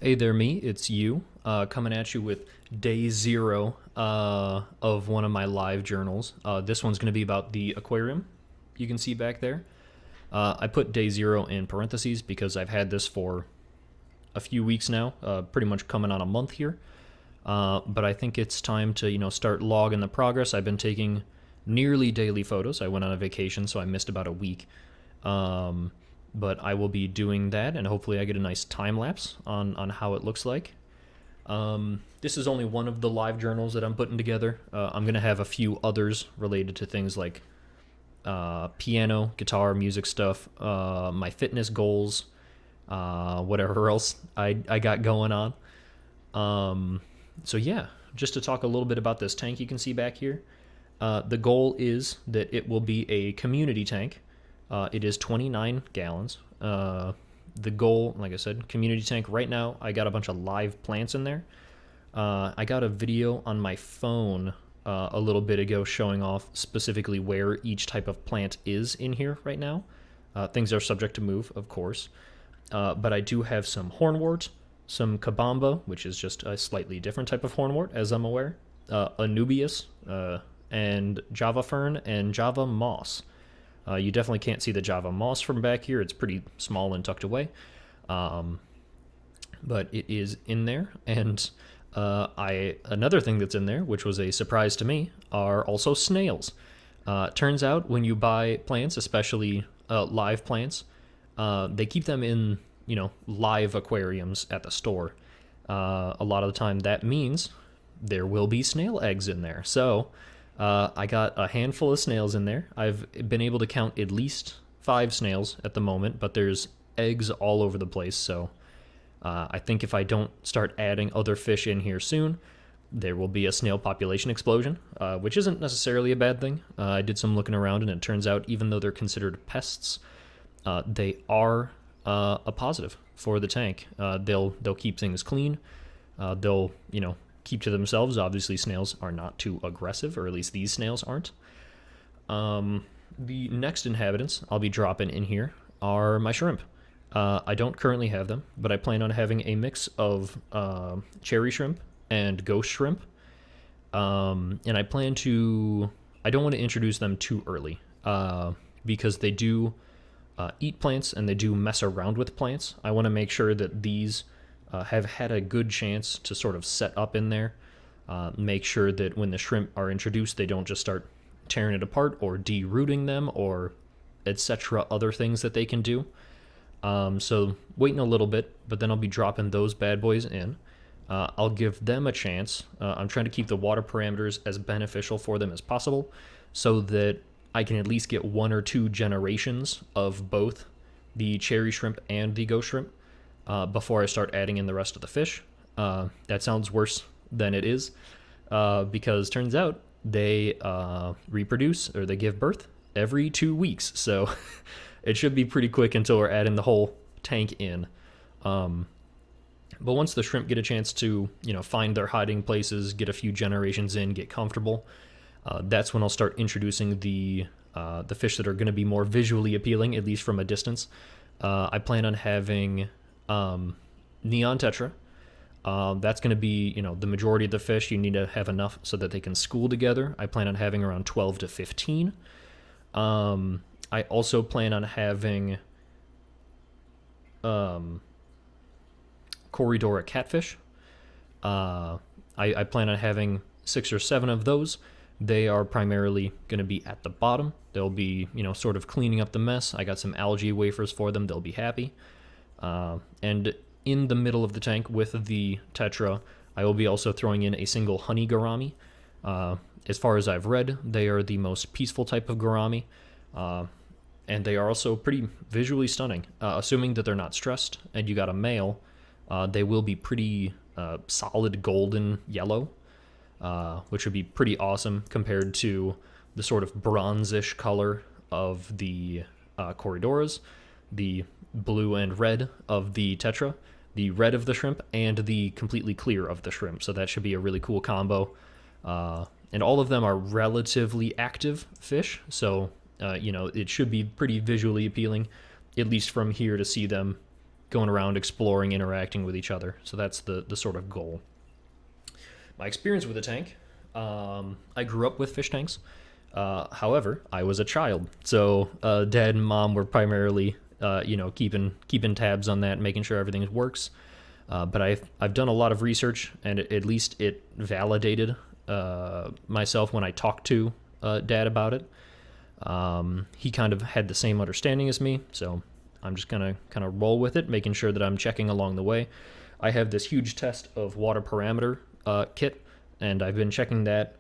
Hey there, me. It's you, coming at you with day zero of one of my live journals. This one's going to be about the aquarium. You can see back there. I put day zero in parentheses because I've had this for a few weeks now, pretty much coming on a month here. But I think it's time to start logging the progress. I've been taking nearly daily photos. I went on a vacation, so I missed about a week. Um, but I will be doing that, and hopefully I get a nice time lapse on how it looks like. This is only one of the live journals that I'm putting together. I'm going to have a few others related to things like piano, guitar, music stuff, my fitness goals, whatever else I got going on. So, yeah, just to talk a little bit about this tank you can see back here. The goal is that it will be a community tank. It is 29 gallons. The goal, like I said, community tank. Right now, I got a bunch of live plants in there. I got a video on my phone a little bit ago showing off specifically where each type of plant is in here right now. Things are subject to move, of course. But I do have some hornwort, some kabamba, which is just a slightly different type of hornwort, as I'm aware, anubias, and java fern, and java moss. You definitely can't see the java moss from back here. It's pretty small and tucked away. But it is in there. And another thing that's in there, which was a surprise to me, are also snails. Turns out when you buy plants, especially live plants, they keep them in live aquariums at the store. A lot of the time that means there will be snail eggs in there. So I got a handful of snails in there. I've been able to count at least 5 snails at the moment, but there's eggs all over the place. So I think if I don't start adding other fish in here soon, there will be a snail population explosion, which isn't necessarily a bad thing. I did some looking around, and it turns out even though they're considered pests, they are a positive for the tank. They'll keep things clean. They'll keep to themselves. Obviously, snails are not too aggressive, or at least these snails aren't. The next inhabitants I'll be dropping in here are my shrimp. I don't currently have them, but I plan on having a mix of cherry shrimp and ghost shrimp. And I plan to. I don't want to introduce them too early because they do eat plants and they do mess around with plants. I want to make sure that these have had a good chance to sort of set up in there. Make sure that when the shrimp are introduced, they don't just start tearing it apart or derooting them or etc. other things that they can do. So waiting a little bit, but then I'll be dropping those bad boys in. I'll give them a chance. I'm trying to keep the water parameters as beneficial for them as possible so that I can at least get 1 or 2 generations of both the cherry shrimp and the ghost shrimp before I start adding in the rest of the fish. That sounds worse than it is because turns out they reproduce or they give birth every 2 weeks. So it should be pretty quick until we're adding the whole tank in. But once the shrimp get a chance to, find their hiding places, get a few generations in, get comfortable, that's when I'll start introducing the fish that are going to be more visually appealing, at least from a distance. I plan on having neon tetra. That's going to be, the majority of the fish. You need to have enough so that they can school together. I plan on having around 12 to 15. I also plan on having Corridora catfish. I plan on having 6 or 7 of those. They are primarily going to be at the bottom. They'll be, sort of cleaning up the mess. I got some algae wafers for them. They'll be happy. And in the middle of the tank with the tetra, I will be also throwing in a single honey gourami. As far as I've read, they are the most peaceful type of gourami. And they are also pretty visually stunning. Assuming that they're not stressed and you got a male, they will be pretty solid golden yellow, which would be pretty awesome compared to the sort of bronzish color of the corridoras, the blue and red of the tetra, the red of the shrimp, and the completely clear of the shrimp. So that should be a really cool combo. And all of them are relatively active fish, so it should be pretty visually appealing, at least from here, to see them going around exploring, interacting with each other. So that's the sort of goal. My experience with the tank, I grew up with fish tanks. However, I was a child, so dad and mom were primarily, keeping tabs on that, making sure everything works. But I've done a lot of research, and at least it validated myself when I talked to dad about it. He kind of had the same understanding as me, so I'm just gonna kind of roll with it, making sure that I'm checking along the way. I have this huge test of water parameter kit, and I've been checking that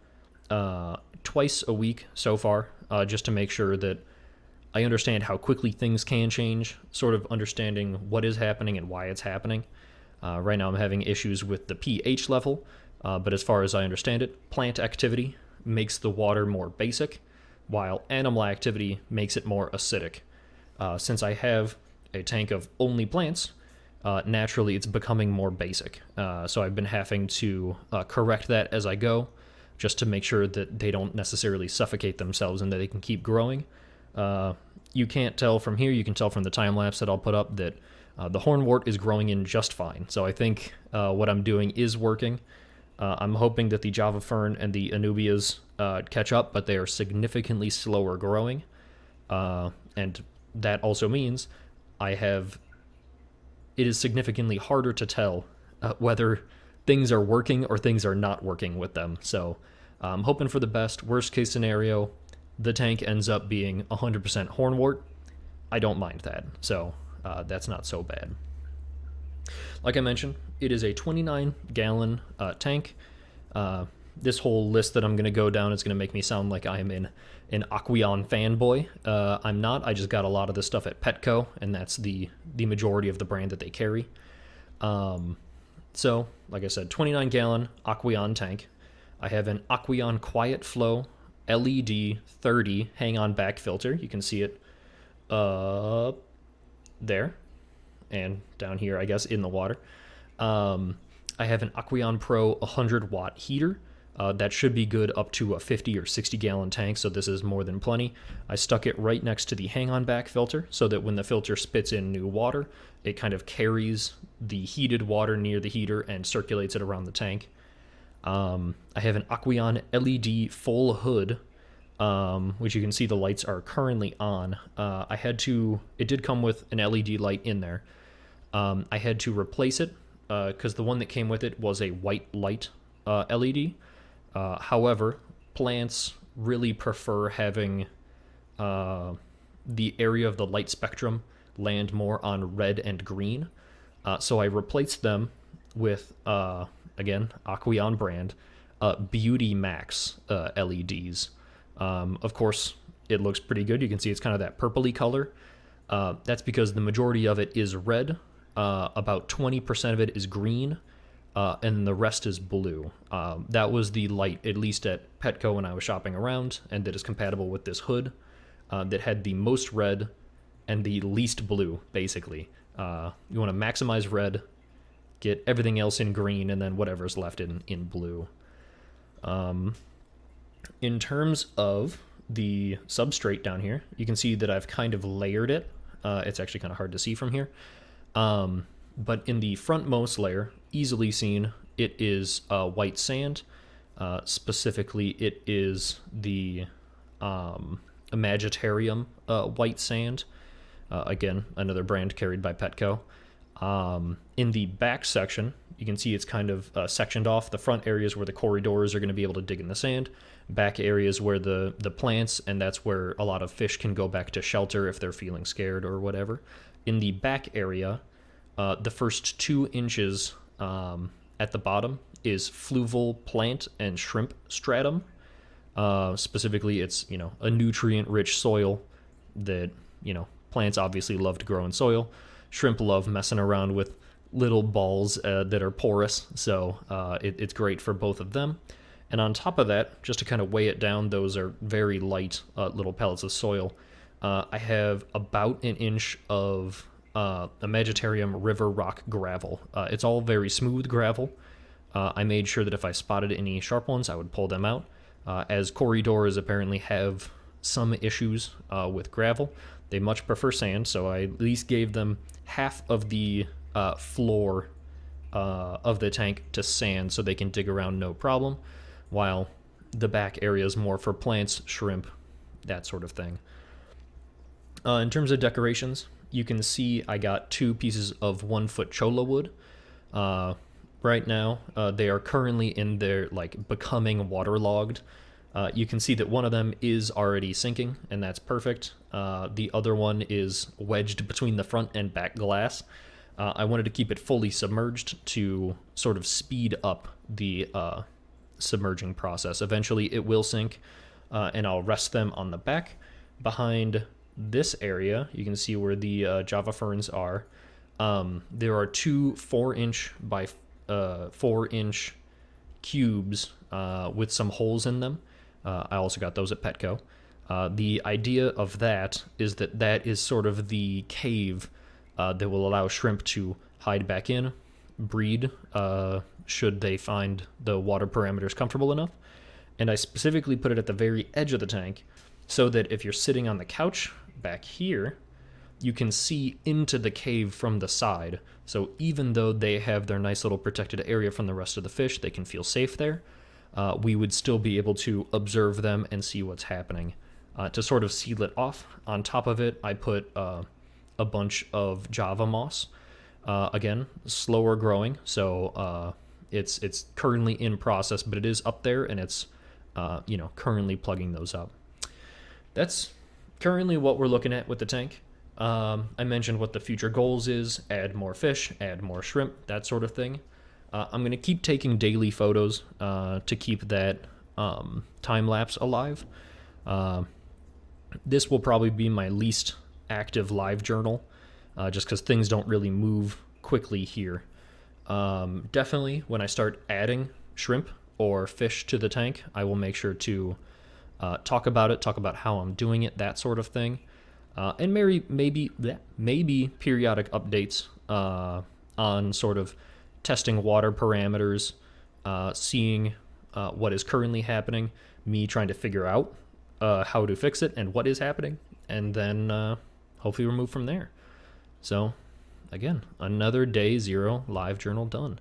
twice a week so far, just to make sure that I understand how quickly things can change, sort of understanding what is happening and why it's happening. Right now I'm having issues with the pH level, but as far as I understand it, plant activity makes the water more basic, while animal activity makes it more acidic. Since I have a tank of only plants, naturally it's becoming more basic. So I've been having to correct that as I go, just to make sure that they don't necessarily suffocate themselves and that they can keep growing. You can't tell from here, you can tell from the time lapse that I'll put up that the hornwort is growing in just fine. So I think what I'm doing is working. I'm hoping that the Java fern and the Anubias catch up, but they are significantly slower growing. And that also means it is significantly harder to tell whether things are working or things are not working with them. So I'm hoping for the best. Worst case scenario, the tank ends up being 100% hornwort. I don't mind that. So that's not so bad. Like I mentioned, it is a 29-gallon tank. This whole list that I'm going to go down is going to make me sound like I am an Aquarium fanboy. I'm not. I just got a lot of this stuff at Petco, and that's the majority of the brand that they carry. So, like I said, 29-gallon Aquarium tank. I have an Aquarium Quiet Flow LED 30 hang-on back filter. You can see it there and down here, I guess, in the water. I have an Aquarium Pro 100-watt heater. That should be good up to a 50 or 60-gallon tank, so this is more than plenty. I stuck it right next to the hang-on back filter so that when the filter spits in new water, it kind of carries the heated water near the heater and circulates it around the tank. I have an Aquarium LED full hood, which you can see the lights are currently on. It did come with an LED light in there. I had to replace it because the one that came with it was a white light LED. However, plants really prefer having the area of the light spectrum land more on red and green. So I replaced them with, again, Aquarium brand, Beauty Max LEDs. Of course, it looks pretty good. You can see it's kind of that purpley color. That's because the majority of it is red. About 20% of it is green. And the rest is blue. That was the light, at least at Petco when I was shopping around, and that is compatible with this hood that had the most red and the least blue, basically. You want to maximize red, get everything else in green, and then whatever's left in blue. In terms of the substrate down here, you can see that I've kind of layered it. It's actually kind of hard to see from here. But in the frontmost layer, easily seen, it is white sand. Specifically, it is the Imagitarium white sand. Again, another brand carried by Petco. In the back section, you can see it's kind of sectioned off. The front areas where the corridors are going to be able to dig in the sand. Back areas where the plants, and that's where a lot of fish can go back to shelter if they're feeling scared or whatever. In the back area, the first 2 inches at the bottom is fluval plant and shrimp stratum. Specifically, it's a nutrient-rich soil that plants obviously love to grow in soil. Shrimp love messing around with little balls that are porous, so it's great for both of them. And on top of that, just to kind of weigh it down, those are very light little pellets of soil. I have about an inch of Imagitarium river rock gravel. It's all very smooth gravel. I made sure that if I spotted any sharp ones, I would pull them out. As corridors apparently have some issues with gravel, They much prefer sand, so I at least gave them half of the floor of the tank to sand so they can dig around no problem, while the back area is more for plants, shrimp, that sort of thing. In terms of decorations, you can see I got 2 pieces of 1-foot cholla wood. Right now, they are currently in their, like, becoming waterlogged. You can see that one of them is already sinking, and that's perfect. The other one is wedged between the front and back glass. I wanted to keep it fully submerged to sort of speed up the submerging process. Eventually it will sink, and I'll rest them on the back. Behind this area, you can see where the Java ferns are. There are 2 4-inch by 4-inch cubes with some holes in them. I also got those at Petco. The idea of that is that is sort of the cave that will allow shrimp to hide back in, breed, should they find the water parameters comfortable enough. And I specifically put it at the very edge of the tank so that if you're sitting on the couch back here, you can see into the cave from the side. So even though they have their nice little protected area from the rest of the fish, they can feel safe there. We would still be able to observe them and see what's happening. To sort of seal it off, on top of it, I put a bunch of Java moss. Again, slower growing, so it's currently in process, but it is up there, and it's currently plugging those up. That's currently what we're looking at with the tank. I mentioned what the future goals is: add more fish, add more shrimp, that sort of thing. I'm going to keep taking daily photos to keep that time lapse alive. This will probably be my least active live journal, just because things don't really move quickly here. Definitely when I start adding shrimp or fish to the tank, I will make sure to talk about how I'm doing it, that sort of thing. And maybe periodic updates on sort of testing water parameters, seeing what is currently happening, me trying to figure out how to fix it and what is happening, and then hopefully we'll move from there. So, again, another day 0 live journal done.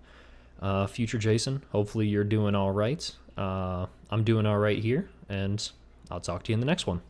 Future Jason, hopefully you're doing all right. I'm doing all right here, and I'll talk to you in the next one.